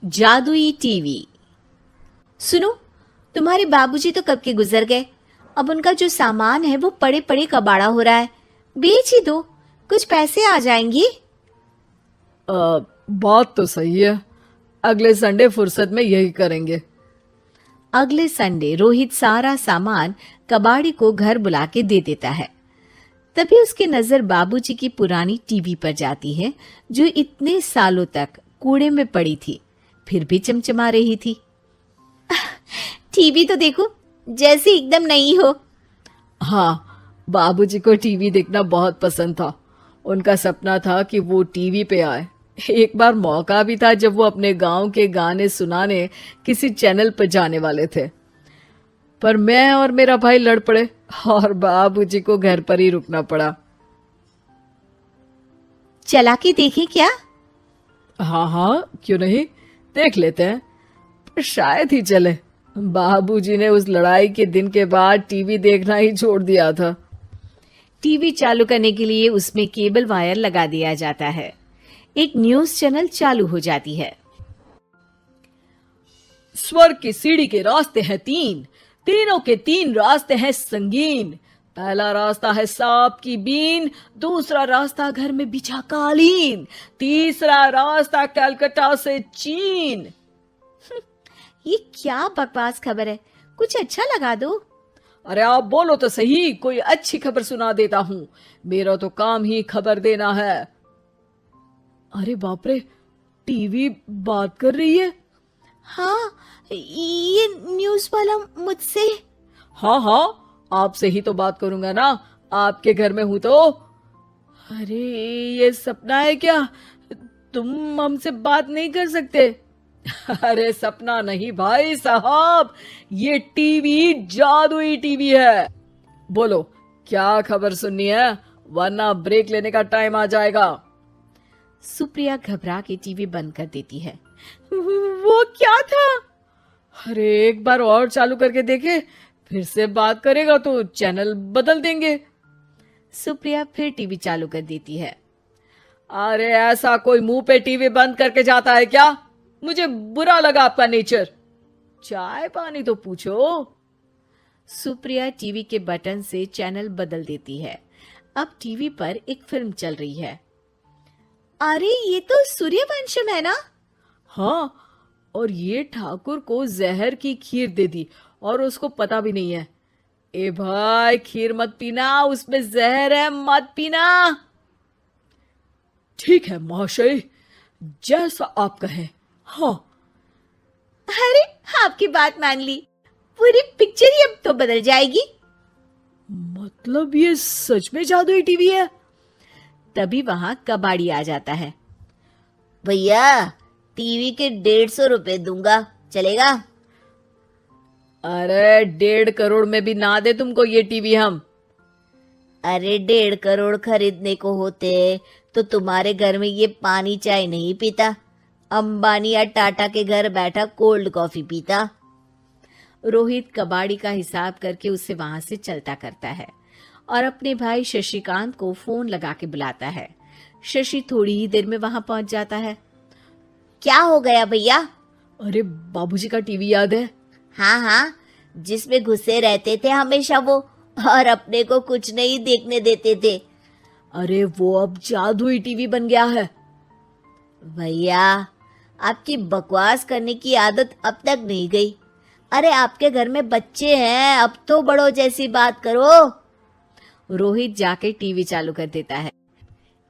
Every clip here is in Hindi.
जादुई टीवी। सुनो, तुम्हारे बाबूजी तो कब के गुजर गए। अब उनका जो सामान है वो पड़े पड़े कबाड़ा हो रहा है। बेच ही दो, कुछ पैसे आ जाएंगी। बात तो सही है। अगले संडे फुर्सत में यही करेंगे। अगले संडे रोहित सारा सामान कबाड़ी को घर बुला के दे देता है। तभी उसकी नजर बाबूजी की पुरानी टीवी पर जाती है, जो इतने सालों तक कूड़े में पड़ी थी, फिर भी चमचमा रही थी। टीवी तो देखो, जैसे एकदम नई हो। हाँ, बाबूजी को टीवी देखना बहुत पसंद था। उनका सपना था कि वो टीवी पे आए। एक बार मौका भी था जब वो अपने गांव के गाने सुनाने किसी चैनल पर जाने वाले थे, पर मैं और मेरा भाई लड़ पड़े और बाबूजी को घर पर ही रुकना पड़ा। चला के देखें क्या? हाँ हाँ, क्यों नहीं, देख लेते हैं। पर शायद ही चले। बाबूजी ने उस लड़ाई के दिन के बाद टीवी देखना ही छोड़ दिया था। टीवी चालू करने के लिए उसमें केबल वायर लगा दिया जाता है। एक न्यूज चैनल चालू हो जाती है। स्वर्ग की सीढ़ी के रास्ते हैं तीन, तीनों के तीन रास्ते हैं संगीन। पहला रास्ता है सांप की बीन, दूसरा रास्ता घर में बिछा कालीन, तीसरा रास्ता कलकत्ता से चीन। ये क्या बकवास खबर है, कुछ अच्छा लगा दो। अरे आप बोलो तो सही, कोई अच्छी खबर सुना देता हूं। मेरा तो काम ही खबर देना है। अरे बाप रे, टीवी बात कर रही है। हाँ, ये न्यूज वाला मुझसे। हाँ हाँ, आपसे ही तो बात करूंगा ना, आपके घर में हूं तो। अरे ये सपना है क्या? तुम हमसे बात नहीं कर सकते? अरे सपना नहीं भाई साहब, ये टीवी जादुई टीवी है। बोलो क्या खबर सुननी है, वरना ब्रेक लेने का टाइम आ जाएगा। सुप्रिया घबरा के टीवी बंद कर देती है। वो क्या था? अरे एक बार और चालू करके देखे, फिर से बात करेगा तो चैनल बदल देंगे। सुप्रिया फिर टीवी चालू कर देती है। अरे ऐसा कोई मुंह पे टीवी बंद करके जाता है क्या? मुझे बुरा लगा आपका नेचर। चाय पानी तो पूछो। सुप्रिया टीवी के बटन से चैनल बदल देती है। अब टीवी पर एक फिल्म चल रही है। अरे ये तो सूर्यवंशम है ना? हाँ, और ये ठाकुर को जहर की खीर दे दी और उसको पता भी नहीं है। ए भाई, खीर मत पीना, उसमें जहर है, मत पीना। ठीक है महाशय, जैसा आप कहें। हाँ। अरे आपकी बात मान ली, पूरी पिक्चर ही अब तो बदल जाएगी। मतलब ये सच में जादुई टीवी है? तभी वहां कबाड़ी आ जाता है। भैया, टीवी के 150 रुपए दूंगा, चलेगा? अरे 1.5 करोड़ में भी ना दे तुमको ये टीवी हम। अरे 1.5 करोड़ खरीदने को होते तो तुम्हारे घर में ये पानी चाय नहीं पीता, अंबानी या टाटा के घर बैठा कोल्ड कॉफी पीता। रोहित कबाड़ी का हिसाब करके उसे वहां से चलता करता है और अपने भाई शशिकांत को फोन लगा के बुलाता है। शशि थोड़ी ही देर में वहां पहुंच जाता है। क्या हो गया भैया? अरे बाबूजी का टीवी याद है? हाँ हाँ, जिसमें घुसे रहते थे हमेशा वो, और अपने को कुछ नहीं देखने देते थे। अरे वो अब जादुई टीवी बन गया है। भैया, आपकी बकवास करने की आदत अब तक नहीं गई। अरे आपके घर में बच्चे हैं, अब तो बड़ों जैसी बात करो। रोहित जाके टीवी चालू कर देता है।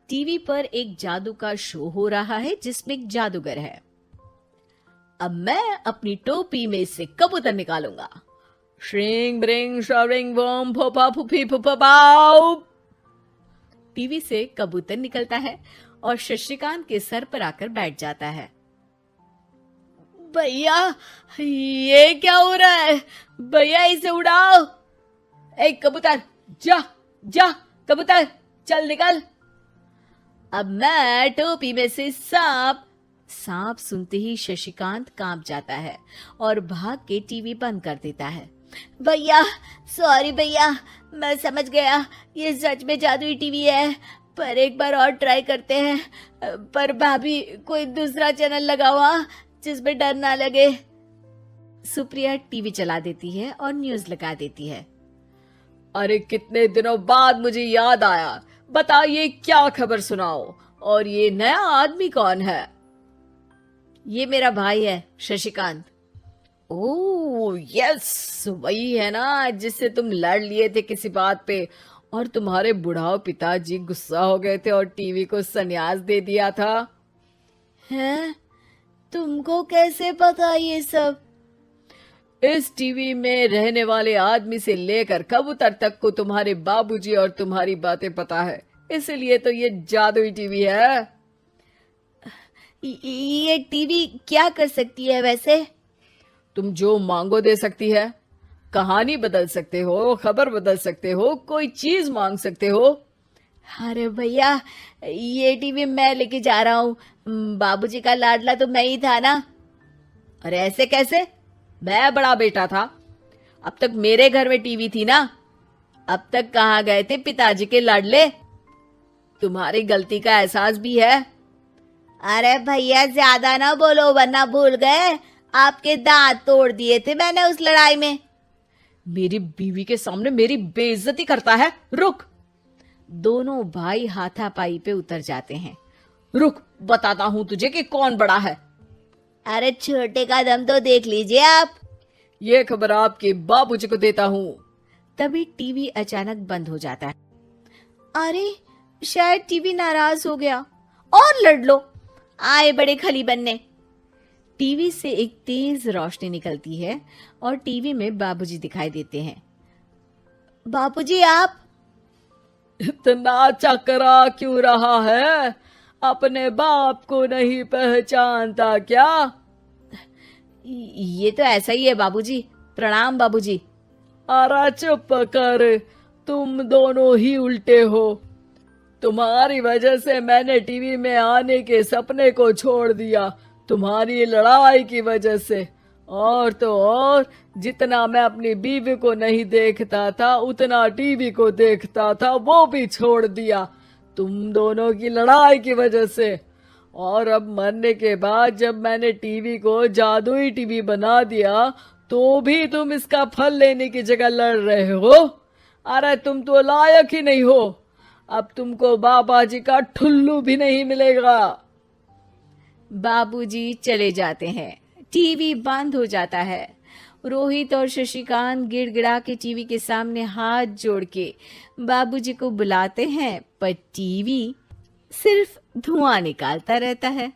टीवी पर एक जादू का शो हो रहा है जिसमें एक जादूगर है। अब मैं अपनी टोपी में से कबूतर निकालूंगा। श्रिंग ब्रिंग शरिंग बम फोपा फुफी फुफा पाउ। टीवी से कबूतर निकलता है और शशिकांत के सर पर आकर बैठ जाता है। भैया, ये क्या हो रहा है? भैया इसे उड़ाओ। ए कबूतर, जा जा, कबूतर चल निकल। अब मैं टोपी में से सांप सुनते ही शशिकांत कांप जाता है और भाग के टीवी बंद कर देता है। भैया, सॉरी भैया, मैं समझ गया ये सच में जादुई टीवी है, पर एक बार और ट्राई करते हैं। पर भाभी, कोई दूसरा चैनल लगा हुआ, जिसमें डर ना लगे। सुप्रिया टीवी चला देती है और न्यूज लगा देती है। अरे कितने दिनों बाद मुझे याद आया, बताइए क्या खबर सुनाओ। और ये नया आदमी कौन है? ये मेरा भाई है शशिकांत। ओह यस, वही है ना जिससे तुम लड़ लिए थे किसी बात पे और तुम्हारे बुढ़ाओ पिताजी गुस्सा हो गए थे और टीवी को संन्यास दे दिया था। हैं? तुमको कैसे पता ये सब? इस टीवी में रहने वाले आदमी से लेकर कबूतर तक को तुम्हारे बाबूजी और तुम्हारी बातें पता है, इसलिए तो ये जादुई टीवी है। ये टीवी क्या कर सकती है वैसे? तुम जो मांगो दे सकती है, कहानी बदल सकते हो, खबर बदल सकते हो, कोई चीज मांग सकते हो। अरे भैया, ये टीवी मैं लेके जा रहा हूँ। बाबूजी का लाडला तो मैं ही था ना। अरे ऐसे कैसे? मैं बड़ा बेटा था, अब तक मेरे घर में टीवी थी ना। अब तक कहाँ गए थे पिताजी के लाडले? तुम्हारी गलती का एहसास भी है। अरे भैया ज्यादा ना बोलो वरना भूल गए, आपके दांत तोड़ दिए थे मैंने उस लड़ाई में। मेरी बीवी के सामने मेरी बेइज्जती करता है, रुक। दोनों भाई हाथापाई पे उतर जाते हैं। रुक, बताता हूं तुझे कि कौन बड़ा है। अरे छोटे का दम तो देख लीजिए आप। ये खबर आपके बाबूजी को देता हूँ। तभी टीवी अचानक बंद हो जाता है। अरे शायद टीवी नाराज हो गया। और लड़ लो, आए बड़े खली बनने। टीवी से एक तेज रोशनी निकलती है और टीवी में बाबूजी दिखाई देते हैं। बाबूजी आप इतना चकरा क्यों रहा है? अपने बाप को नहीं पहचानता क्या? ये तो ऐसा ही है बाबूजी। प्रणाम बाबूजी। अरे चुप कर, तुम दोनों ही उल्टे हो। तुम्हारी वजह से मैंने टीवी में आने के सपने को छोड़ दिया, तुम्हारी लड़ाई की वजह से। और तो और, जितना मैं अपनी बीवी को नहीं देखता था उतना टीवी को देखता था, वो भी छोड़ दिया तुम दोनों की लड़ाई की वजह से। और अब मरने के बाद जब मैंने टीवी को जादुई टीवी बना दिया तो भी तुम इसका फल लेने की जगह लड़ रहे हो। अरे तुम तो लायक ही नहीं हो, अब तुमको बाबा जी का ठुल्लू भी नहीं मिलेगा। बाबूजी चले जाते हैं। टीवी बंद हो जाता है। रोहित और शशिकांत गिड़गिड़ा के टीवी के सामने हाथ जोड़ के बाबूजी को बुलाते हैं, पर टीवी सिर्फ धुआं निकालता रहता है।